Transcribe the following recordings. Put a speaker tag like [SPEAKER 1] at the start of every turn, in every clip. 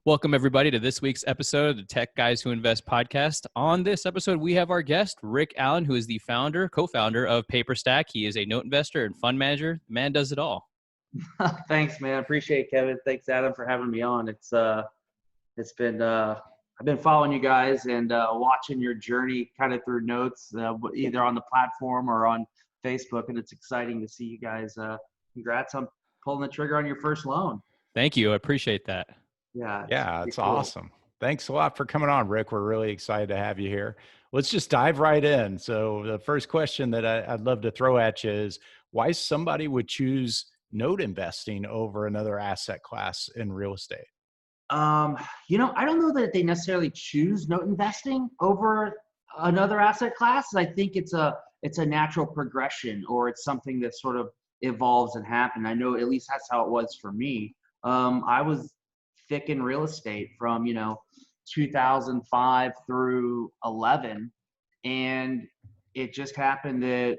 [SPEAKER 1] Welcome, everybody, to this week's episode of the Tech Guys Who Invest podcast. On this episode, we have our guest, Rick Allen, who is the co-founder of PaperStack. He is a note investor and fund manager. The man does it all.
[SPEAKER 2] Thanks, man. Appreciate it, Kevin. Thanks, Adam, for having me on. It's been I've been following you guys and watching your journey kind of through notes, either on the platform or on Facebook, and it's exciting to see you guys. Congrats on pulling the trigger on your first loan.
[SPEAKER 1] Thank you. I appreciate that.
[SPEAKER 3] Yeah, it's cool. Awesome. Thanks a lot for coming on, Rick. We're really excited to have you here. Let's just dive right in. So the first question that I'd love to throw at you is why somebody would choose note investing over another asset class in real estate?
[SPEAKER 2] I don't know that they necessarily choose note investing over another asset class. I think it's a natural progression, or it's something that sort of evolves and happens. I know at least that's how it was for me. I was thick in real estate from 2005 through 11, and it just happened that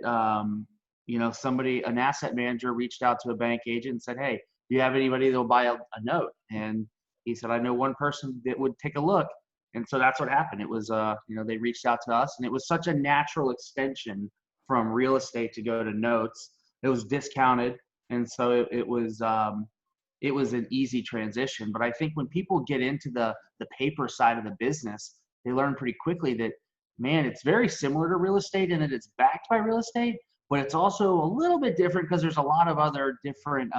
[SPEAKER 2] an asset manager reached out to a bank agent and said, "Hey, do you have anybody that will buy a note?" And he said, "I know one person that would take a look." And so that's what happened. It was they reached out to us, and it was such a natural extension from real estate to go to notes. It was discounted, and so it was an easy transition. But I think when people get into the paper side of the business, they learn pretty quickly that, man, it's very similar to real estate in that it's backed by real estate, but it's also a little bit different because there's a lot of other different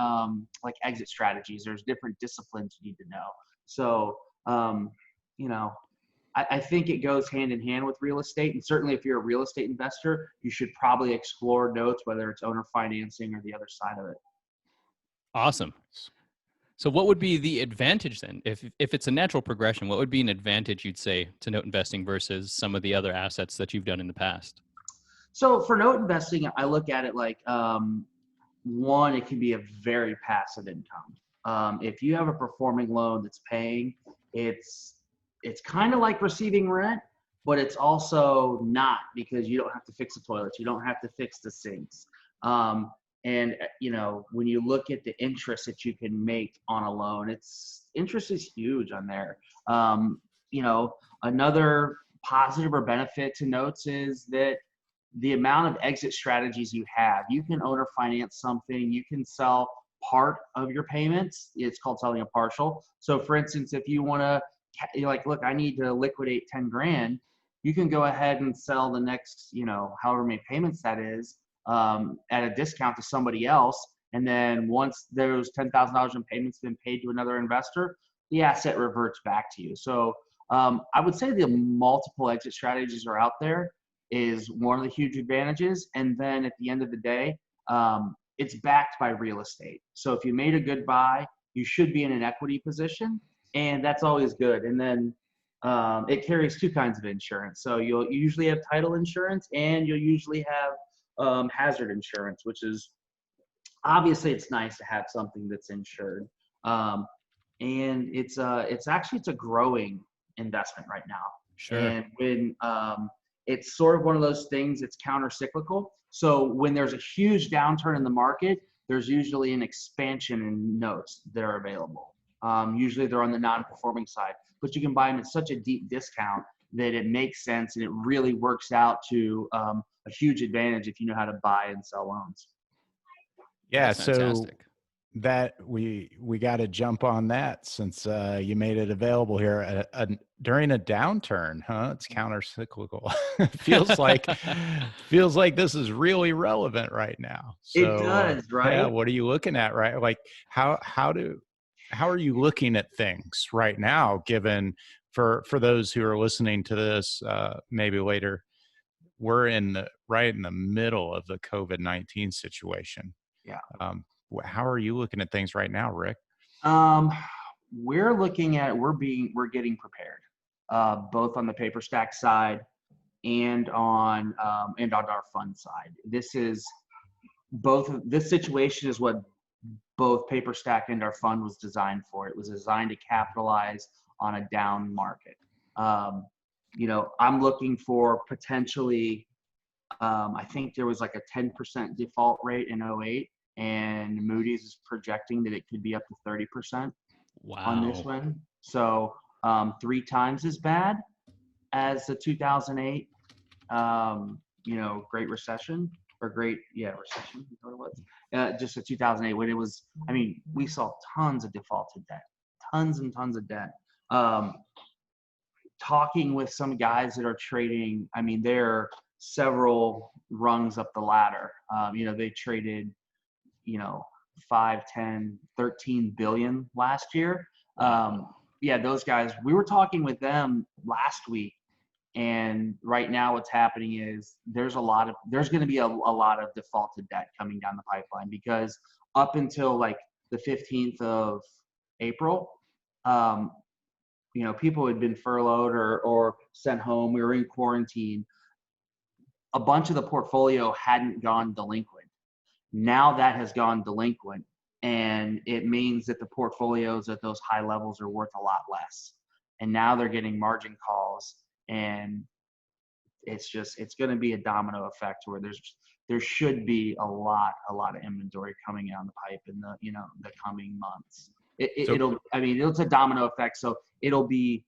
[SPEAKER 2] like exit strategies. There's different disciplines you need to know. So, I think it goes hand in hand with real estate. And certainly if you're a real estate investor, you should probably explore notes, whether it's owner financing or the other side of it.
[SPEAKER 1] Awesome. So what would be the advantage then? If it's a natural progression, what would be an advantage you'd say to note investing versus some of the other assets that you've done in the past?
[SPEAKER 2] So for note investing, I look at it like, one, it can be a very passive income. If you have a performing loan that's paying, it's kind of like receiving rent, but it's also not, because you don't have to fix the toilets. You don't have to fix the sinks. And when you look at the interest that you can make on a loan, interest is huge on there. Another positive or benefit to notes is that the amount of exit strategies you have. You can owner finance something. You can sell part of your payments. It's called selling a partial. So for instance, if you want to, look, I need to liquidate 10 grand, you can go ahead and sell the next, however many payments that is, at a discount to somebody else. And then once those $10,000 in payments have been paid to another investor, the asset reverts back to you. So I would say the multiple exit strategies are out there is one of the huge advantages. And then at the end of the day, it's backed by real estate. So if you made a good buy, you should be in an equity position, and that's always good. And then it carries two kinds of insurance. So you'll usually have title insurance, and you'll usually have hazard insurance, which is obviously it's nice to have something that's insured. And it's a growing investment right now.
[SPEAKER 1] Sure.
[SPEAKER 2] And when it's sort of one of those things, it's counter-cyclical. So when there's a huge downturn in the market, there's usually an expansion in notes that are available. Usually they're on the non-performing side, but you can buy them at such a deep discount that it makes sense, and it really works out to a huge advantage if you know how to buy and sell loans.
[SPEAKER 3] Yeah,
[SPEAKER 1] that's fantastic.
[SPEAKER 3] So that we got to jump on that since you made it available here during a downturn, huh? It's counter-cyclical. feels like this is really relevant right now. So,
[SPEAKER 2] it does, right?
[SPEAKER 3] Yeah. What are you looking at, right? Like how are you looking at things right now, given for those who are listening to this maybe later, we're right in the middle of the COVID-19 situation.
[SPEAKER 2] Yeah.
[SPEAKER 3] How are you looking at things right now, Rick?
[SPEAKER 2] We're getting prepared, both on the PaperStack side and on our fund side. This situation is what both PaperStack and our fund was designed for. It was designed to capitalize on a down market. I'm looking for potentially, I think there was like a 10% default rate in 2008, and Moody's is projecting that it could be up to 30%. on this
[SPEAKER 1] Wow.
[SPEAKER 2] one. So 3 times as bad as the 2008, Great Recession recession is what it was. Just the 2008 when it was, I mean, we saw tons of defaulted debt, tons and tons of debt. Talking with some guys that are trading, I mean, they're several rungs up the ladder. They traded, 5, 10, 13 billion last year. Those guys, we were talking with them last week, and right now what's happening is there's going to be a lot of defaulted debt coming down the pipeline, because up until like the 15th of April, people had been furloughed or sent home. We were in quarantine. A bunch of the portfolio hadn't gone delinquent. Now that has gone delinquent, and it means that the portfolios at those high levels are worth a lot less. And now they're getting margin calls, and it's going to be a domino effect where there should be a lot of inventory coming down the pipe in the coming months. It's a domino effect. So it'll be,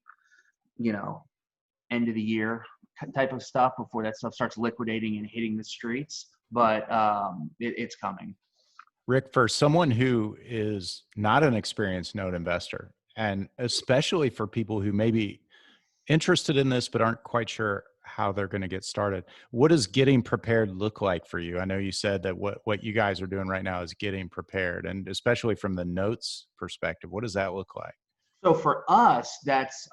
[SPEAKER 2] end of the year type of stuff before that stuff starts liquidating and hitting the streets. But it's coming.
[SPEAKER 3] Rick, for someone who is not an experienced note investor, and especially for people who may be interested in this but aren't quite sure how they're going to get started, what does getting prepared look like for you? I know you said that what you guys are doing right now is getting prepared, and especially from the notes perspective, what does that look like?
[SPEAKER 2] So for us, that's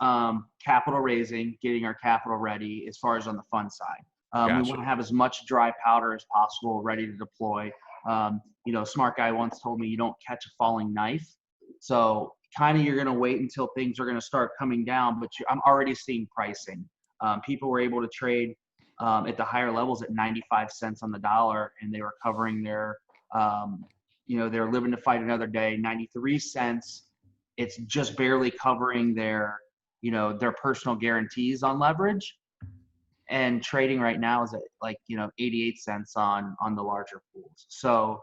[SPEAKER 2] capital raising, getting our capital ready as far as on the fund side.
[SPEAKER 3] Gotcha.
[SPEAKER 2] We want to have as much dry powder as possible ready to deploy. A smart guy once told me, you don't catch a falling knife. So kind of you're going to wait until things are going to start coming down, but I'm already seeing pricing. People were able to trade at the higher levels at 95 cents on the dollar, and they were covering their, they're living to fight another day. 93 cents. It's just barely covering their personal guarantees on leverage. And trading right now is at 88 cents on the larger pools. So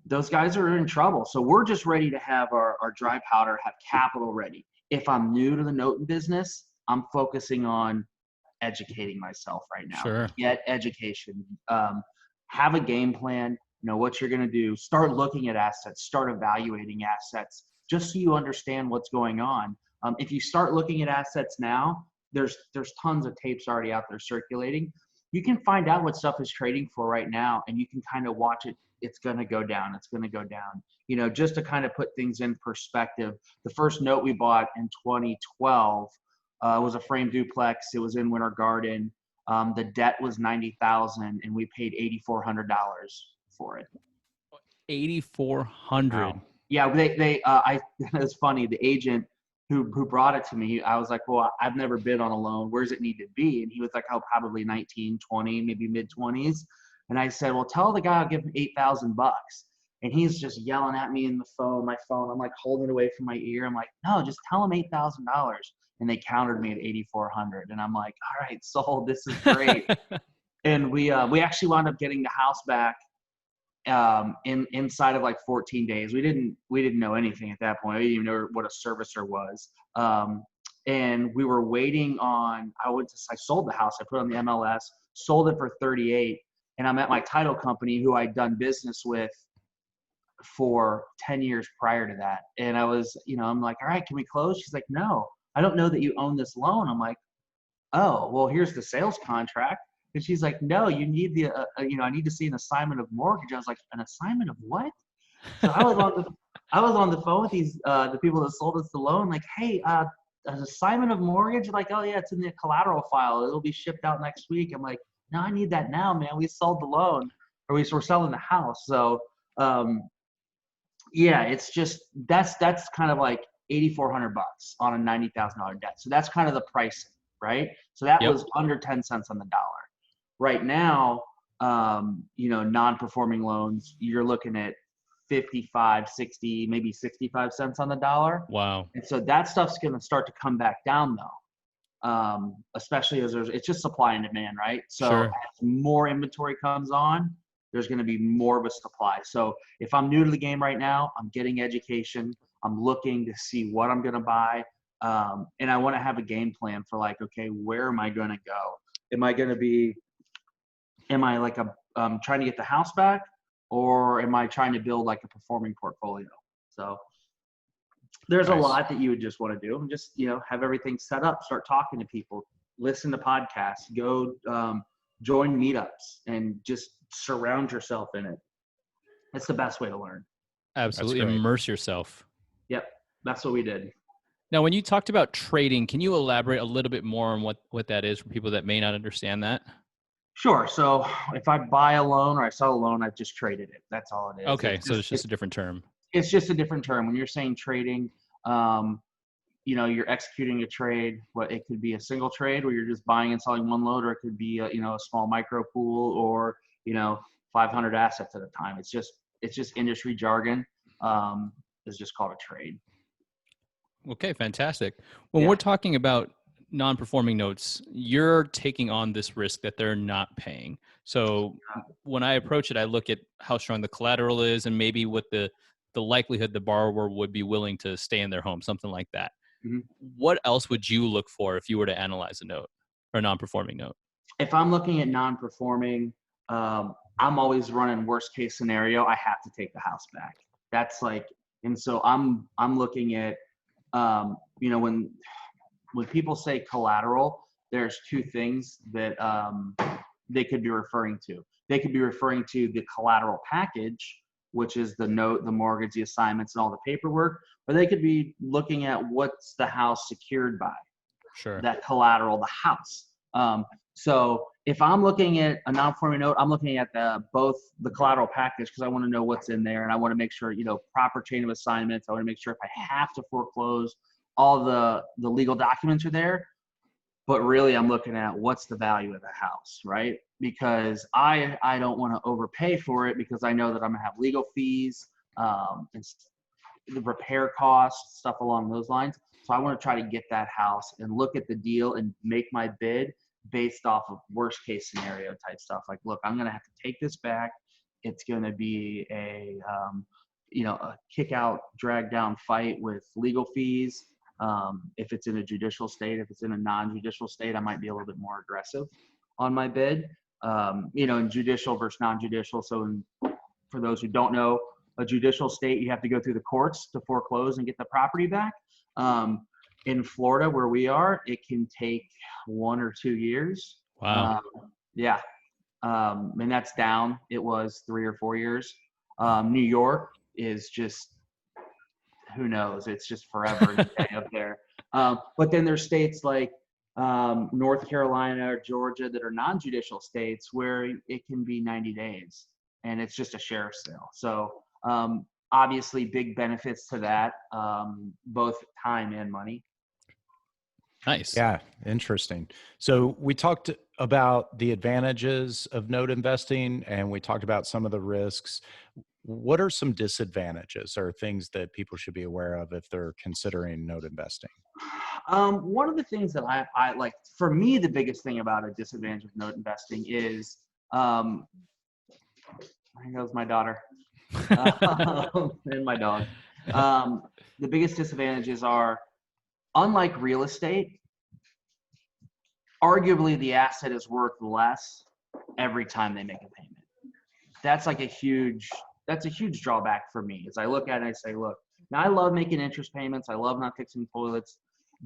[SPEAKER 2] those guys are in trouble. So we're just ready to have our dry powder, have capital ready. If I'm new to the note business, I'm focusing on educating myself right now.
[SPEAKER 1] Sure.
[SPEAKER 2] Get education. Have a game plan. Know what you're going to do. Start looking at assets. Start evaluating assets, just so you understand what's going on. If you start looking at assets now, there's tons of tapes already out there circulating. You can find out what stuff is trading for right now, and you can kind of watch it. It's going to go down. It's going to go down. Just to kind of put things in perspective, the first note we bought in 2012 was a frame duplex. It was in Winter Garden. The debt was $90,000, and we paid $8,400 for it.
[SPEAKER 1] $8,400.
[SPEAKER 2] Wow. Yeah, it's funny. The agent who brought it to me, I was like, well, I've never bid on a loan. Where does it need to be? And he was like, oh, probably 19, 20, maybe mid 20s. And I said, well, tell the guy I'll give him $8,000. And he's just yelling at me in the phone, my phone. I'm like holding it away from my ear. I'm like, no, just tell him $8,000. And they countered me at $8,400. And I'm like, all right, sold. This is great. And we actually wound up getting the house back inside of 14 days. We didn't know anything at that point. We didn't even know what a servicer was. And we were waiting on, I sold the house. I put it on the MLS, sold it for 38. And I'm at my title company, who I'd done business with for 10 years prior to that. And I was, I'm like, all right, can we close? She's like, no, I don't know that you own this loan. I'm like, oh, well, here's the sales contract. And she's like, no, you need I need to see an assignment of mortgage. I was like, an assignment of what? So I was on the phone with the people that sold us the loan, like, hey, an assignment of mortgage? Like, oh yeah, it's in the collateral file. It'll be shipped out next week. I'm like, no, I need that now, man. We sold the loan, or we're selling the house. So, yeah, it's just, that's kind of like $8,400 on a $90,000 debt. So that's kind of the pricing, right? So that was under 10 cents on the dollar. Right now, non-performing loans, you're looking at 55, 60, maybe 65 cents on the dollar.
[SPEAKER 1] Wow.
[SPEAKER 2] And so that stuff's going to start to come back down, though, especially as it's just supply and demand, right? So as more inventory comes on, there's going to be more of a supply. So if I'm new to the game right now, I'm getting education. I'm looking to see what I'm going to buy. And I want to have a game plan for like, okay, where am I going to go? Am I like trying to get the house back, or am I trying to build like a performing portfolio? So there's a lot that you would just want to do, and just, have everything set up, start talking to people, listen to podcasts, go join meetups, and just surround yourself in it. It's the best way to learn.
[SPEAKER 1] Absolutely. Immerse yourself.
[SPEAKER 2] Yep. That's what we did.
[SPEAKER 1] Now, when you talked about trading, can you elaborate a little bit more on what that is for people that may not understand that?
[SPEAKER 2] Sure. So if I buy a loan or I sell a loan, I've just traded it. That's all it is.
[SPEAKER 1] Okay. So it's just a different term.
[SPEAKER 2] It's just a different term. When you're saying trading, you're executing a trade. It could be a single trade where you're just buying and selling one load, or it could be a small micro pool, or 500 assets at a time. It's just industry jargon. It's just called a trade.
[SPEAKER 1] Okay, fantastic. When we're talking about non-performing notes, you're taking on this risk that they're not paying. So when I approach it, I look at how strong the collateral is, and maybe what the likelihood the borrower would be willing to stay in their home, something like that. Mm-hmm. What else would you look for if you were to analyze a note or non-performing note?
[SPEAKER 2] If I'm looking at non-performing, I'm always running worst case scenario. I have to take the house back. That's like, and so I'm looking at, when people say collateral, there's two things that they could be referring to. They could be referring to the collateral package, which is the note, the mortgage, the assignments, and all the paperwork, or they could be looking at what's the house secured by.
[SPEAKER 1] Sure.
[SPEAKER 2] That collateral, the house. So if I'm looking at a non-performing note, I'm looking at both the collateral package, because I want to know what's in there, and I want to make sure, proper chain of assignments. I want to make sure if I have to foreclose, all the legal documents are there. But really, I'm looking at what's the value of the house, right? Because I don't want to overpay for it, because I know that I'm going to have legal fees, and the repair costs, stuff along those lines. So I want to try to get that house and look at the deal and make my bid based off of worst case scenario type stuff. Like, look, I'm going to have to take this back. It's going to be a kick out, drag down fight with legal fees. If it's in a judicial state, if it's in a non-judicial state, I might be a little bit more aggressive on my bid, in judicial versus non-judicial. So for those who don't know, a judicial state, you have to go through the courts to foreclose and get the property back. In Florida, where we are, it can take 1 or 2 years.
[SPEAKER 1] Wow.
[SPEAKER 2] And that's down. It was 3 or 4 years. New York is just, who knows? It's just forever up there. But then there's states like North Carolina or Georgia that are non-judicial states where it can be 90 days, and it's just a sheriff's sale. So obviously big benefits to that, both time and money.
[SPEAKER 1] Nice.
[SPEAKER 3] Yeah, interesting. So we talked about the advantages of note investing, and we talked about some of the risks. What are some disadvantages or things that people should be aware of if they're considering note investing?
[SPEAKER 2] One of the things that I like, for me, the biggest thing about a disadvantage of note investing is, there goes my daughter and my dog. The biggest disadvantages are, unlike real estate, arguably the asset is worth less every time they make a payment. That's a huge drawback for me. As I look at it, I say, look, now I love making interest payments. I love not fixing toilets,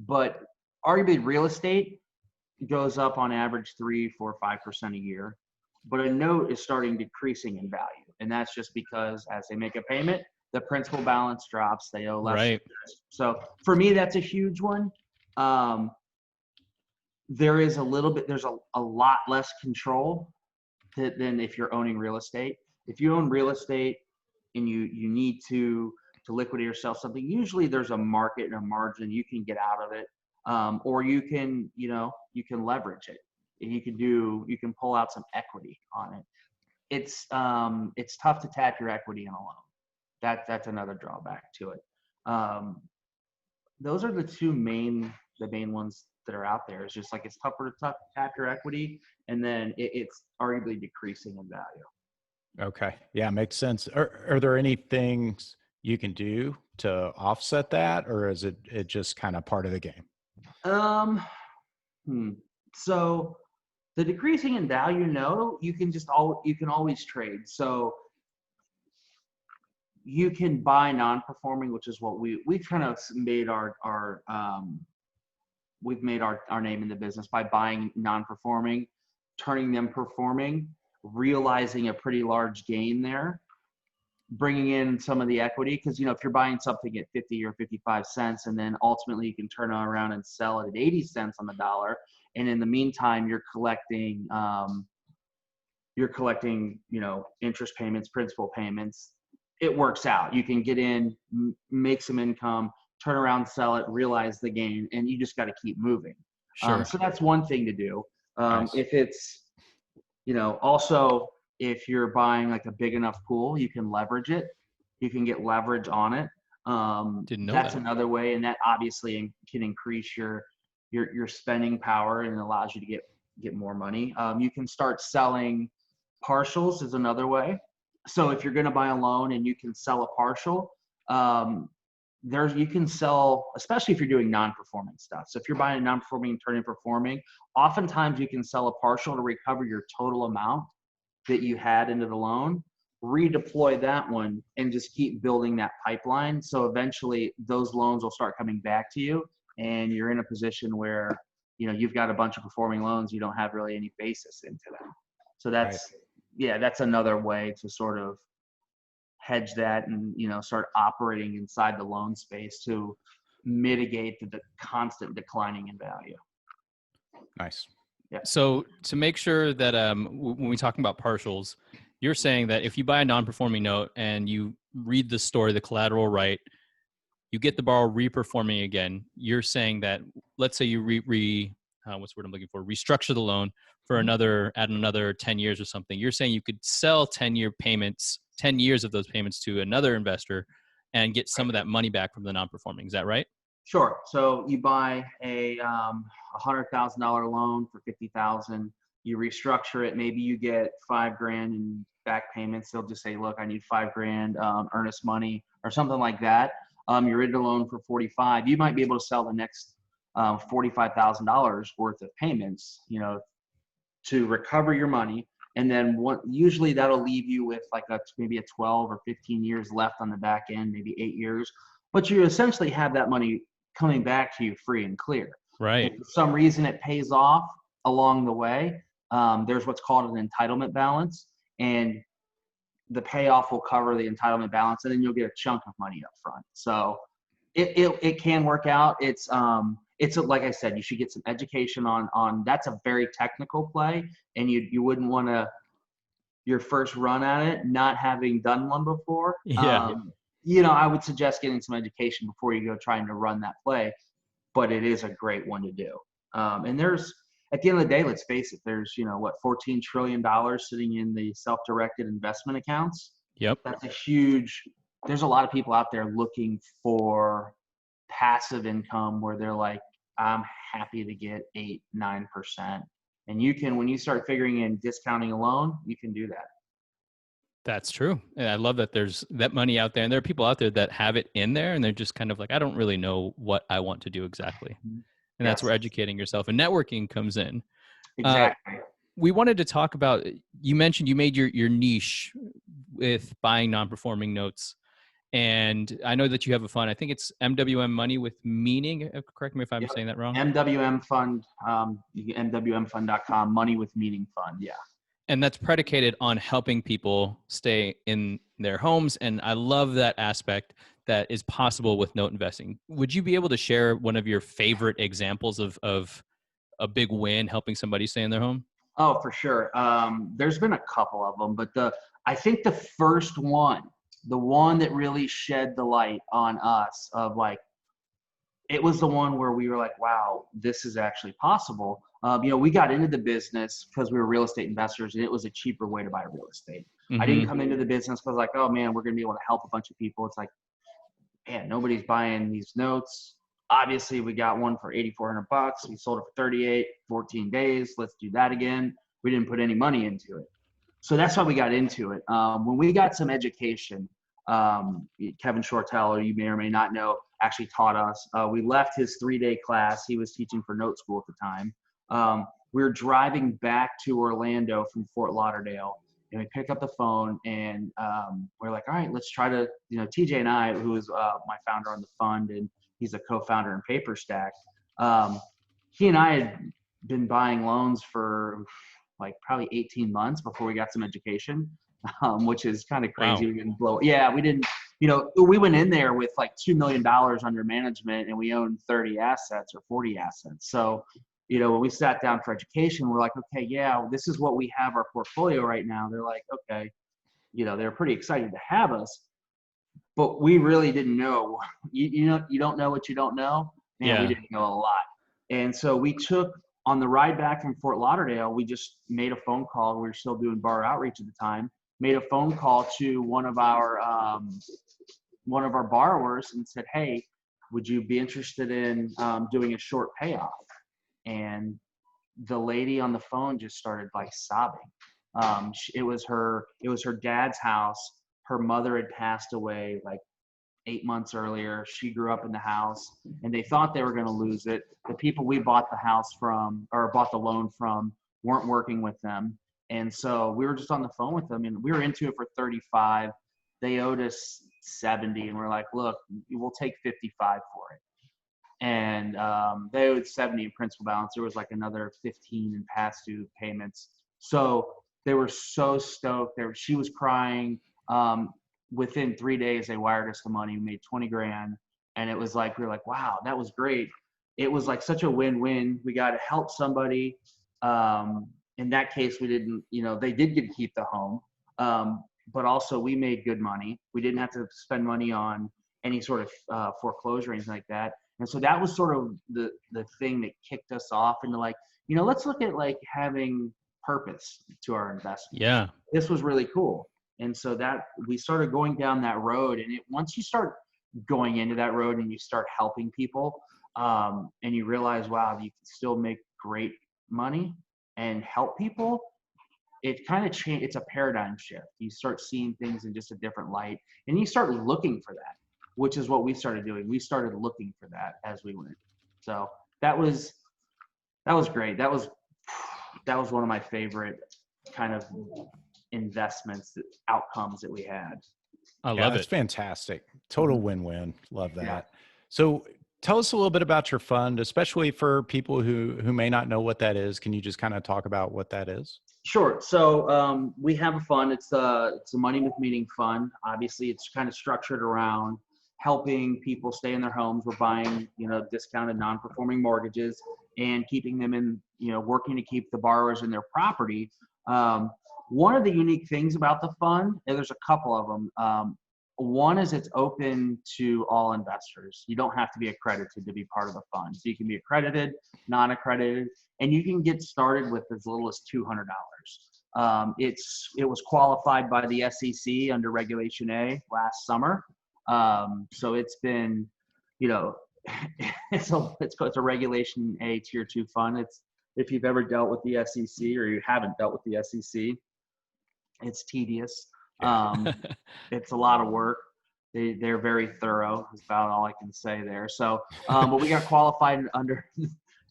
[SPEAKER 2] but arguably real estate goes up on average 3, 4, 5% a year. But a note is starting decreasing in value. And that's just because as they make a payment, the principal balance drops, they owe less.
[SPEAKER 1] Right.
[SPEAKER 2] So for me, that's a huge one. There's a lot less control than if you're owning real estate. If you own real estate and you need to liquidate or sell something, usually there's a market and a margin you can get out of it, or you can leverage it. You can pull out some equity on it. It's tough to tap your equity in a loan. That's another drawback to it. Those are the main ones that are out there. It's just like, it's tougher to tap your equity, and then it's arguably decreasing in value.
[SPEAKER 3] Okay. Yeah, makes sense. Are there any things you can do to offset that, or is it just kind of part of the game?
[SPEAKER 2] Um, So the decreasing in value note, you can you can always trade. So you can buy non-performing, which is what we've kind of made we've made our name in the business by buying non-performing, turning them performing, realizing a pretty large gain there, bringing in some of the equity. Because, you know, if you're buying something at 50 or 55 cents and then ultimately you can turn it around and sell it at 80 cents on the dollar, and in the meantime you're collecting you know, interest payments, principal payments, it works out. You can get in, make some income, turn around, sell it, realize the gain, and you just got to keep moving.
[SPEAKER 1] Sure.
[SPEAKER 2] So that's one thing to do.
[SPEAKER 3] Nice.
[SPEAKER 2] If it's, you know, also if you're buying like a big enough pool, you can leverage it. You can get leverage on it.
[SPEAKER 1] Didn't know
[SPEAKER 2] That's
[SPEAKER 1] that.
[SPEAKER 2] another way, and that obviously can increase your spending power and allows you to get more money. You can start selling partials is another way. So if you're going to buy a loan and you can sell a partial, you can sell, especially if you're doing non-performing stuff. So if you're buying a non-performing and turning performing, oftentimes you can sell a partial to recover your total amount that you had into the loan, redeploy that one, and just keep building that pipeline. So eventually those loans will start coming back to you, and you're in a position where, you know, you've got a bunch of performing loans, you don't have really any basis into them. So that's, yeah, that's another way to sort of hedge that and, you know, start operating inside the loan space to mitigate the constant declining in value.
[SPEAKER 3] Nice.
[SPEAKER 2] Yeah.
[SPEAKER 1] So to make sure that when we talking about partials, you're saying that if you buy a non-performing note and you read the story, the collateral right, you get the borrower reperforming again. You're saying that, let's say you what's the word I'm looking for? Restructure the loan for another 10 years or something. You're saying you could sell 10-year payments, 10 years of those payments to another investor and get some of that money back from the non-performing. Is that right?
[SPEAKER 2] Sure. So you buy a $100,000 loan for $50,000. You restructure it. Maybe you get $5,000 in back payments. They'll just say, "Look, I need $5,000 earnest money," or something like that. You're in the loan for 45. You might be able to sell the next $45,000 worth of payments, you know, to recover your money. And then usually that'll leave you with like maybe a 12 or 15 years left on the back end, maybe 8 years. But you essentially have that money coming back to you free and clear.
[SPEAKER 1] Right.
[SPEAKER 2] If for some reason it pays off along the way, there's what's called an entitlement balance, and the payoff will cover the entitlement balance, and then you'll get a chunk of money up front. So it can work out. It's like I said, you should get some education on that's a very technical play, and you wouldn't want to your first run at it not having done one before.
[SPEAKER 1] Yeah.
[SPEAKER 2] You know, I would suggest getting some education before you go trying to run that play, but it is a great one to do. And there's, at the end of the day, let's face it, there's, you know, what, $14 trillion sitting in the self-directed investment accounts.
[SPEAKER 1] Yep.
[SPEAKER 2] That's a huge, there's a lot of people out there looking for passive income where they're like, I'm happy to get 8-9%. And you can, when you start figuring in discounting a loan, you can do that.
[SPEAKER 1] That's true. And I love that there's that money out there, and there are people out there that have it in there and they're just kind of like, I don't really know what I want to do exactly. And that's where educating yourself and networking comes in.
[SPEAKER 2] Exactly.
[SPEAKER 1] We wanted to talk about, you mentioned you made your niche with buying non-performing notes. And I know that you have a fund. I think it's MWM Money with Meaning. Correct me if I'm saying that wrong.
[SPEAKER 2] MWMfund, MWMfund.com, Money with Meaning Fund. Yeah.
[SPEAKER 1] And that's predicated on helping people stay in their homes. And I love that aspect that is possible with note investing. Would you be able to share one of your favorite examples of a big win helping somebody stay in their home?
[SPEAKER 2] Oh, for sure. There's been a couple of them, but I think the first one, the one that really shed the light on us of like, it was the one where we were like, wow, this is actually possible. You know, we got into the business because we were real estate investors, and it was a cheaper way to buy real estate. I didn't come into the business because like, oh man, we're going to be able to help a bunch of people. It's like, man, nobody's buying these notes. Obviously, we got one for $8,400. We sold it for 38, 14 days. Let's do that again. We didn't put any money into it. So that's why we got into it. When we got some education, Kevin Shortell, you may or may not know, actually taught us. We left his 3-day class. He was teaching for note school at the time. We were driving back to Orlando from Fort Lauderdale, and we picked up the phone, and we're like, all right, let's try to, TJ and I, who is my founder on the fund, and he's a co-founder in PaperStack. He and I had been buying loans for like probably 18 months before we got some education, which is kind of crazy.
[SPEAKER 1] Wow.
[SPEAKER 2] We didn't blow. Yeah, we didn't, we went in there with like $2 million under management, and we owned 30 assets or 40 assets. So, when we sat down for education, we're like, okay, yeah, this is what we have our portfolio right now. They're like, okay, they're pretty excited to have us, but we really didn't know. You don't know what you don't know. Man,
[SPEAKER 1] Yeah.
[SPEAKER 2] we didn't know a lot. And so we took, on the ride back from Fort Lauderdale, we just made a phone call. We were still doing bar outreach at the time. Made a phone call to one of our borrowers and said, hey, would you be interested in doing a short payoff? And the lady on the phone just started like sobbing. It was her dad's house. Her mother had passed away like 8 months earlier. She grew up in the house, and they thought they were going to lose it. The people we bought the house from, or bought the loan from, weren't working with them. And so we were just on the phone with them, and we were into it for 35. They owed us 70, and we're like, look, we'll take 55 for it. And they owed 70 in principal balance. There was like another 15 in past due payments. So they were so stoked. She was crying. Within 3 days, they wired us the money. We made 20 grand. And it was like, we were like, wow, that was great. It was like such a win-win. We got to help somebody. In that case, we didn't, they did get to keep the home. But also we made good money. We didn't have to spend money on any sort of foreclosure or anything like that. And so that was sort of the thing that kicked us off into like, let's look at like having purpose to our investment.
[SPEAKER 1] Yeah.
[SPEAKER 2] This was really cool. And so that we started going down that road. And once you start going into that road and you start helping people, and you realize, wow, you can still make great money and help people, it kind of change. It's a paradigm shift. You start seeing things in just a different light, and you start looking for that, which is what we started doing. We started looking for that as we went. So that was great. That was one of my favorite kind of investments, outcomes that we had.
[SPEAKER 1] I love it.
[SPEAKER 3] That's fantastic. Total win-win. Love that. Yeah. So tell us a little bit about your fund, especially for people who may not know what that is. Can you just kind of talk about what that is?
[SPEAKER 2] Sure. So we have a fund. It's a money with meaning fund. Obviously, it's kind of structured around helping people stay in their homes. We're buying, discounted non-performing mortgages and keeping them in, working to keep the borrowers in their property. One of the unique things about the fund, and there's a couple of them. One is it's open to all investors. You don't have to be accredited to be part of the fund. So you can be accredited, non-accredited, and you can get started with as little as $200. It was qualified by the SEC under Regulation A last summer. So it's been, it's a Regulation A Tier 2 fund. If you've ever dealt with the SEC or you haven't dealt with the SEC, it's tedious. It's a lot of work. They're very thorough. Is about all I can say there. So, but we got qualified under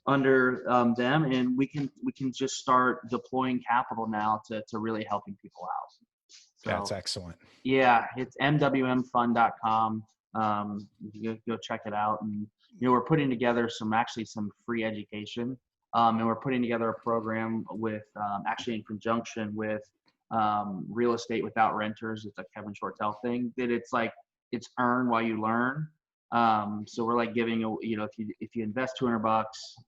[SPEAKER 2] them, and we can just start deploying capital now to really helping people out. So,
[SPEAKER 3] that's excellent.
[SPEAKER 2] Yeah, it's MWMfund.com. You go check it out, and we're putting together some free education, and we're putting together a program with actually in conjunction with Real Estate Without Renters. It's a Kevin Shortell thing that it's earn while you learn. So we're like giving if you invest $200,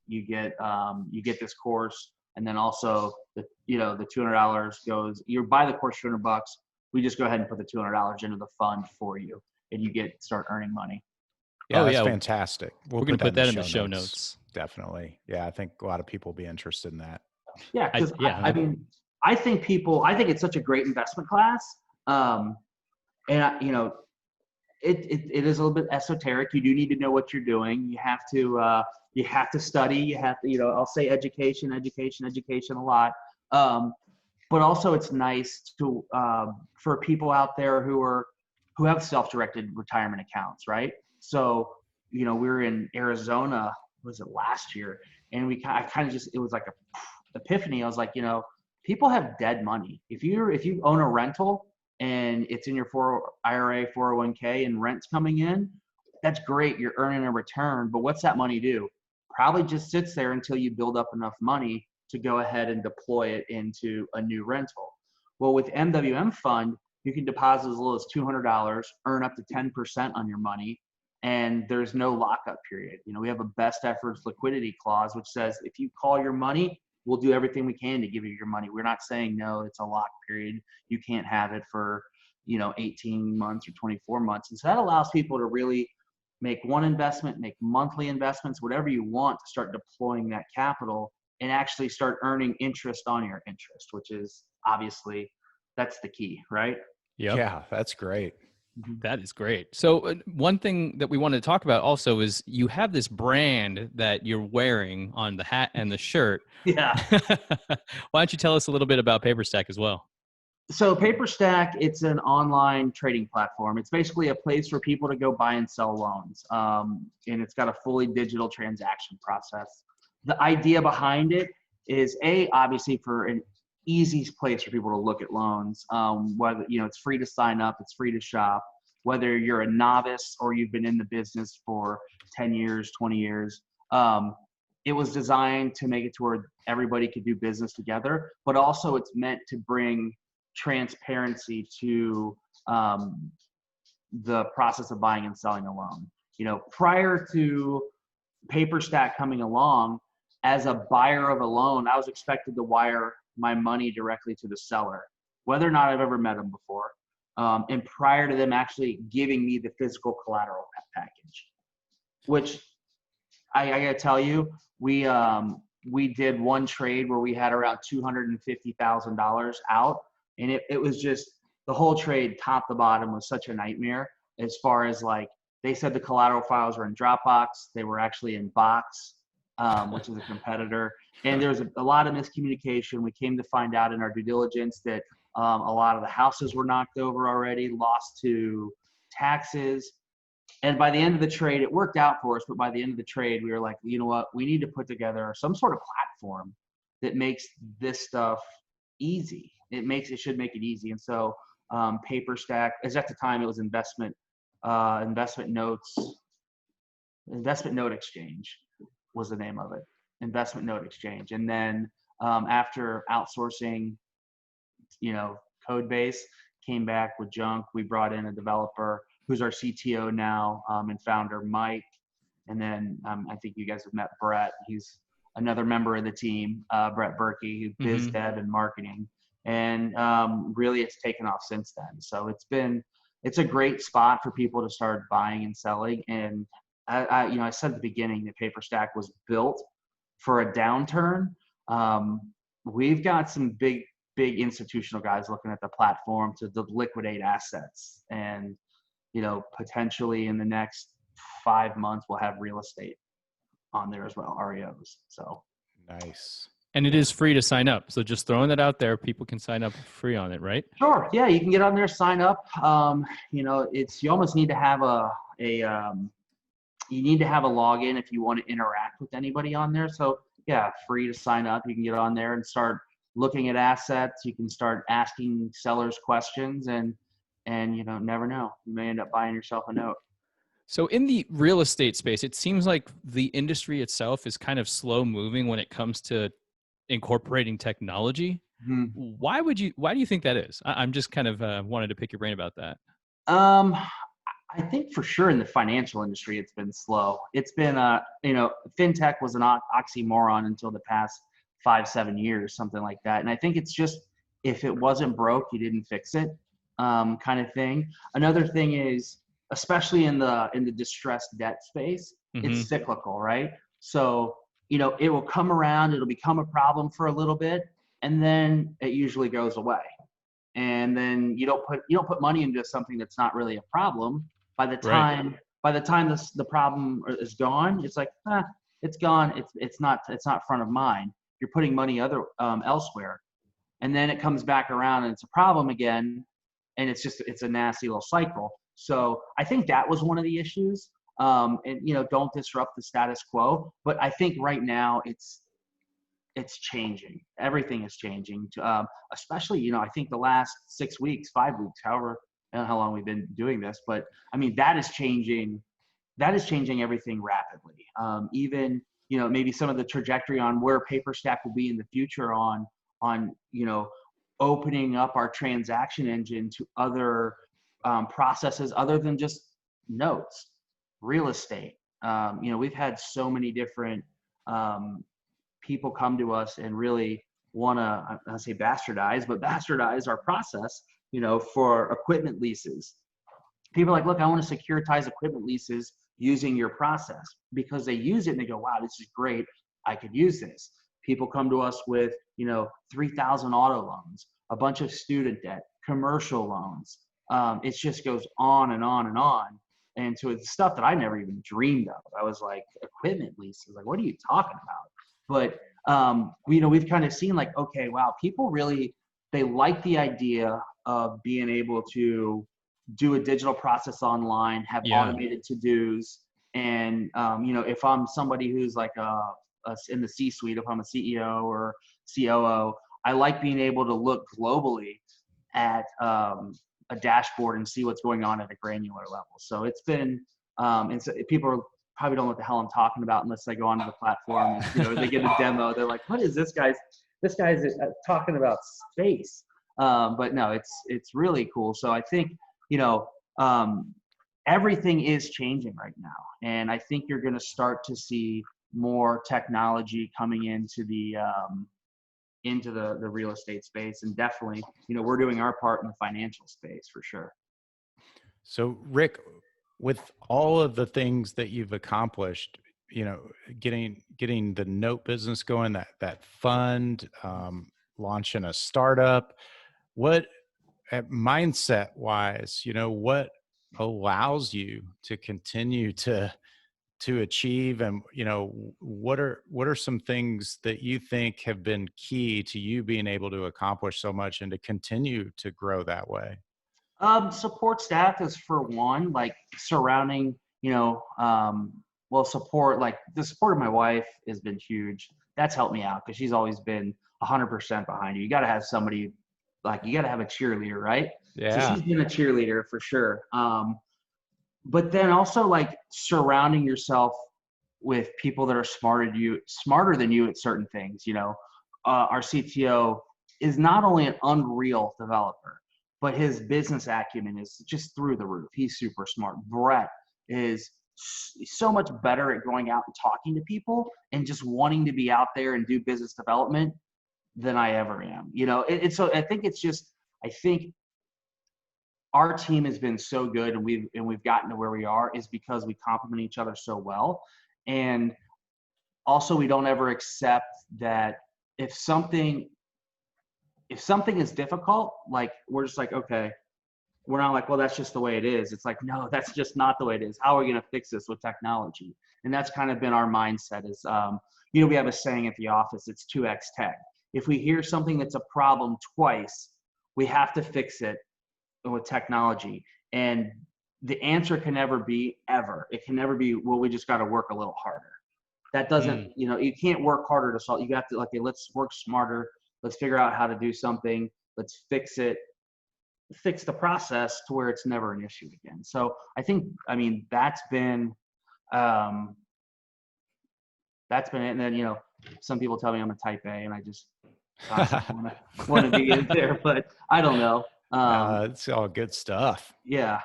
[SPEAKER 2] you get this course, and then also the $200 goes. You buy the course $200. We just go ahead and put the $200 into the fund for you, and you start earning money.
[SPEAKER 3] Yeah, that's fantastic.
[SPEAKER 1] We're going to put that in the show notes.
[SPEAKER 3] Definitely. Yeah, I think a lot of people will be interested in that.
[SPEAKER 2] Yeah, because I think it's such a great investment class. And it is a little bit esoteric. You do need to know what you're doing. You have to study. You have to, I'll say education a lot. But also it's nice to, for people out there who are who have self-directed retirement accounts, right? So, we were in Arizona, was it last year? And I kind of just, it was like a epiphany. I was like, people have dead money. If you own a rental and it's in your IRA, 401k, and rent's coming in, that's great. You're earning a return, but what's that money do? Probably just sits there until you build up enough money to go ahead and deploy it into a new rental. Well, with MWMfund, you can deposit as little as $200, earn up to 10% on your money, and there's no lockup period. We have a best efforts liquidity clause, which says if you call your money, we'll do everything we can to give you your money. We're not saying, no, it's a lock period. You can't have it for, 18 months or 24 months. And so that allows people to really make one investment, make monthly investments, whatever you want, to start deploying that capital and actually start earning interest on your interest, which is obviously, that's the key, right?
[SPEAKER 1] Yep.
[SPEAKER 3] Yeah, that's great.
[SPEAKER 1] That is great. So one thing that we wanted to talk about also is you have this brand that you're wearing on the hat and the shirt.
[SPEAKER 2] Yeah.
[SPEAKER 1] Why don't you tell us a little bit about PaperStack as well?
[SPEAKER 2] So PaperStack, it's an online trading platform. It's basically a place for people to go buy and sell loans. And it's got a fully digital transaction process. The idea behind it is obviously for an easy place for people to look at loans. Whether, it's free to sign up, it's free to shop, whether you're a novice or you've been in the business for 10 years, 20 years. It was designed to make it to where everybody could do business together, but also it's meant to bring transparency to the process of buying and selling a loan. Prior to PaperStack coming along, as a buyer of a loan, I was expected to wire my money directly to the seller, whether or not I've ever met them before. And prior to them actually giving me the physical collateral package, which I gotta tell you, we did one trade where we had around $250,000 out. And it was just, the whole trade top to bottom was such a nightmare, as far as they said the collateral files were in Dropbox. They were actually in Box, which is a competitor. And there was a lot of miscommunication. We came to find out in our due diligence that a lot of the houses were knocked over already, lost to taxes. And by the end of the trade, it worked out for us. But by the end of the trade, we were like, you know what? We need to put together some sort of platform that makes this stuff easy. It should make it easy. And so PaperStack, as at the time, it was investment note exchange was the name of it. Investment note exchange. And then after outsourcing, code base, came back with junk. We brought in a developer who's our CTO now, and founder, Mike. And then I think you guys have met Brett. He's another member of the team, Brett Berkey, who's biz dev and marketing. And really it's taken off since then. So it's a great spot for people to start buying and selling. And I said at the beginning that PaperStack was built for a downturn. We've got some big institutional guys looking at the platform to liquidate assets. And, potentially in the next 5 months, we'll have real estate on there as well, REOs. So
[SPEAKER 3] nice.
[SPEAKER 1] And it is free to sign up. So just throwing that out there, people can sign up free on it, right?
[SPEAKER 2] Sure. Yeah, you can get on there, sign up. You almost need to have you need to have a login if you want to interact with anybody on there. So yeah, free to sign up. You can get on there and start looking at assets. You can start asking sellers questions, and never know. You may end up buying yourself a note.
[SPEAKER 1] So in the real estate space, it seems like the industry itself is kind of slow moving when it comes to incorporating technology.
[SPEAKER 2] Mm-hmm.
[SPEAKER 1] Why do you think that is? I'm just kind of wanted to pick your brain about that.
[SPEAKER 2] I think for sure in the financial industry, it's been slow. It's been, fintech was an oxymoron until the past 5-7 years, something like that. And I think it's just, if it wasn't broke, you didn't fix it, kind of thing. Another thing is, especially in the distressed debt space, it's cyclical, right? So, it will come around, it'll become a problem for a little bit, and then it usually goes away. And then you don't put money into something that's not really a problem. By the time the problem is gone, it's like, it's gone. It's not front of mind. You're putting money elsewhere, and then it comes back around and it's a problem again. and it's a nasty little cycle. So I think that was one of the issues. And don't disrupt the status quo. But I think right now it's changing. Everything is changing. Especially, I think the last 6 weeks, 5 weeks, however, I don't know how long we've been doing this, but I mean, that is changing everything rapidly. Even, maybe some of the trajectory on where PaperStack will be in the future on, opening up our transaction engine to other processes other than just notes, real estate. We've had so many different people come to us and really want to, I say bastardize our process, for equipment leases. People are like, look, I want to securitize equipment leases using your process, because they use it and they go, wow, this is great. I could use this. People come to us with, 3,000 auto loans, a bunch of student debt, commercial loans. It just goes on and on and on. And so it's stuff that I never even dreamed of. I was like, equipment leases, like, what are you talking about? But, we've kind of seen like, okay, wow, people really, they like the idea of being able to do a digital process online, have automated to-dos. And, if I'm somebody who's like in the C-suite, if I'm a CEO or COO, I like being able to look globally at a dashboard and see what's going on at a granular level. So it's been, and so people probably don't know what the hell I'm talking about unless they go onto the platform and, they get a demo. They're like, what is this guy's talking about space. But no, it's really cool. So I think, everything is changing right now. And I think you're going to start to see more technology coming into the real estate space. And definitely, we're doing our part in the financial space for sure.
[SPEAKER 3] So Rick, with all of the things that you've accomplished, getting the note business going, that fund, launching a startup, what mindset wise, what allows you to continue to achieve, and what are some things that you think have been key to you being able to accomplish so much and to continue to grow that way?
[SPEAKER 2] Support staff is for one, like surrounding, support, like the support of my wife has been huge. That's helped me out because she's always been 100% behind you. You got to have somebody, like, you got to have a cheerleader, right?
[SPEAKER 3] Yeah.
[SPEAKER 2] So she's been a cheerleader for sure. But then also like surrounding yourself with people that are smarter than you at certain things. Our CTO is not only an unreal developer, but his business acumen is just through the roof. He's super smart. Brett is so much better at going out and talking to people and just wanting to be out there and do business development than I ever am. So I think our team has been so good, and we've gotten to where we are is because we complement each other so well. And also, we don't ever accept that if something is difficult, like, we're just like, okay, we're not like, well, that's just the way it is. It's like, no, that's just not the way it is. How are we going to fix this with technology? And that's kind of been our mindset is, we have a saying at the office, it's 2x tech. If we hear something that's a problem twice, we have to fix it with technology. And the answer can never be ever. It can never be, well, we just got to work a little harder. That doesn't, you can't work harder to solve. You have to, like, okay, let's work smarter. Let's figure out how to do something. Let's fix it, fix the process to where it's never an issue again. So I think, that's been it. And then, some people tell me I'm a type A and I just want to be in there, but I don't know.
[SPEAKER 3] It's all good stuff.
[SPEAKER 2] Yeah.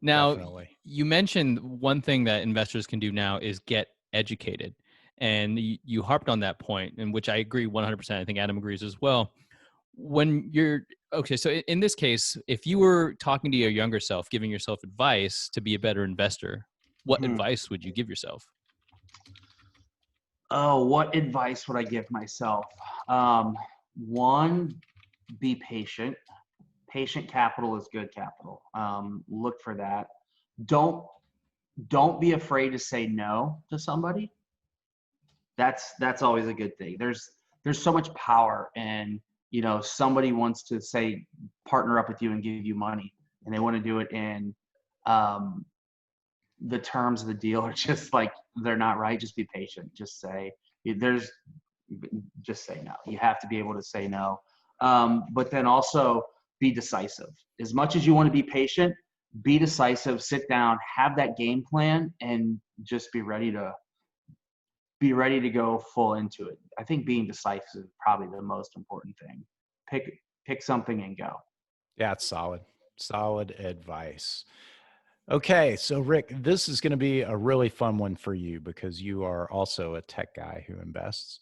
[SPEAKER 1] Now,
[SPEAKER 3] Definitely.
[SPEAKER 1] You mentioned one thing that investors can do now is get educated. And you harped on that point, in which I agree 100%. I think Adam agrees as well. So in this case, if you were talking to your younger self, giving yourself advice to be a better investor, what advice would you give yourself?
[SPEAKER 2] Oh, what advice would I give myself? One, be patient. Patient capital is good capital. Look for that. Don't be afraid to say no to somebody. That's always a good thing. There's so much power in, somebody wants to say partner up with you and give you money, and they want to do it in the terms of the deal are just like they're not right. Just be patient. Just say just say no. You have to be able to say no. But then also be decisive. As much as you want to be patient, be decisive, sit down, have that game plan, and just be ready to go full into it. I think being decisive is probably the most important thing. Pick something and go.
[SPEAKER 3] Yeah, it's solid advice. Okay, so Rick, this is going to be a really fun one for you because you are also a tech guy who invests.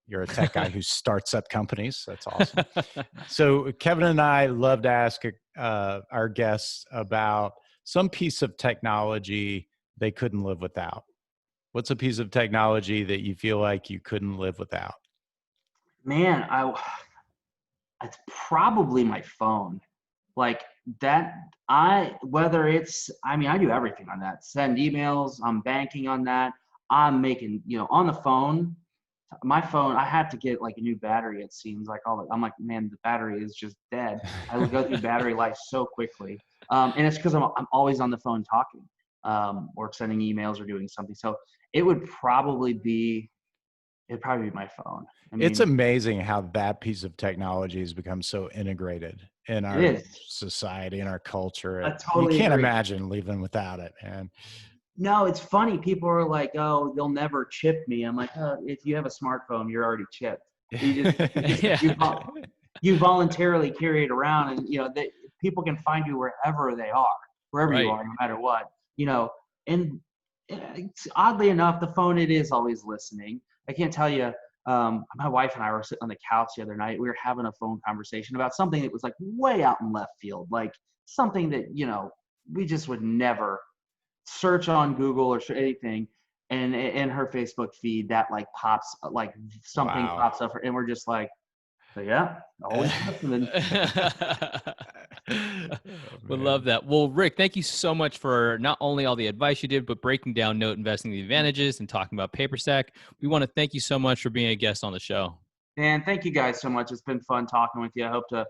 [SPEAKER 3] You're a tech guy who starts up companies. That's awesome. So Kevin and I love to ask our guests about some piece of technology they couldn't live without. What's a piece of technology that you feel like you couldn't live without?
[SPEAKER 2] Man, it's probably my phone. Like that, whether it's, I mean, I do everything on that. Send emails, I'm banking on that. I'm making, on the phone, my phone, I had to get like a new battery. It seems like I'm like, man, the battery is just dead. I would go through battery life so quickly. And it's because I'm always on the phone talking, or sending emails or doing something. So it'd probably be my phone. I mean,
[SPEAKER 3] it's amazing how that piece of technology has become so integrated in our society, in our culture.
[SPEAKER 2] I totally
[SPEAKER 3] you can't
[SPEAKER 2] agree.
[SPEAKER 3] imagine living without it, man.
[SPEAKER 2] No, it's funny. People are like, "Oh, they'll never chip me." I'm like, if you have a smartphone, you're already chipped. You voluntarily carry it around, and people can find you wherever they are, wherever you are, no matter what. And it's, oddly enough, the phone, it is always listening. I can't tell you. My wife and I were sitting on the couch the other night. We were having a phone conversation about something that was like way out in left field, like something that we just would never search on Google or anything, and in her Facebook feed that like pops, like something pops up, and we're just like, yeah, always listening.
[SPEAKER 1] We love that. Well, Rick, thank you so much for not only all the advice you did, but breaking down note investing, the advantages, and talking about PaperStack. We want to thank you so much for being a guest on the show.
[SPEAKER 2] And thank you guys so much. It's been fun talking with you. I hope to,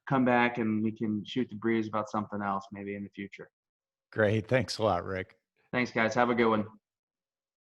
[SPEAKER 2] come back and we can shoot the breeze about something else maybe in the future.
[SPEAKER 3] Great. Thanks a lot, Rick.
[SPEAKER 2] Thanks, guys. Have a good one.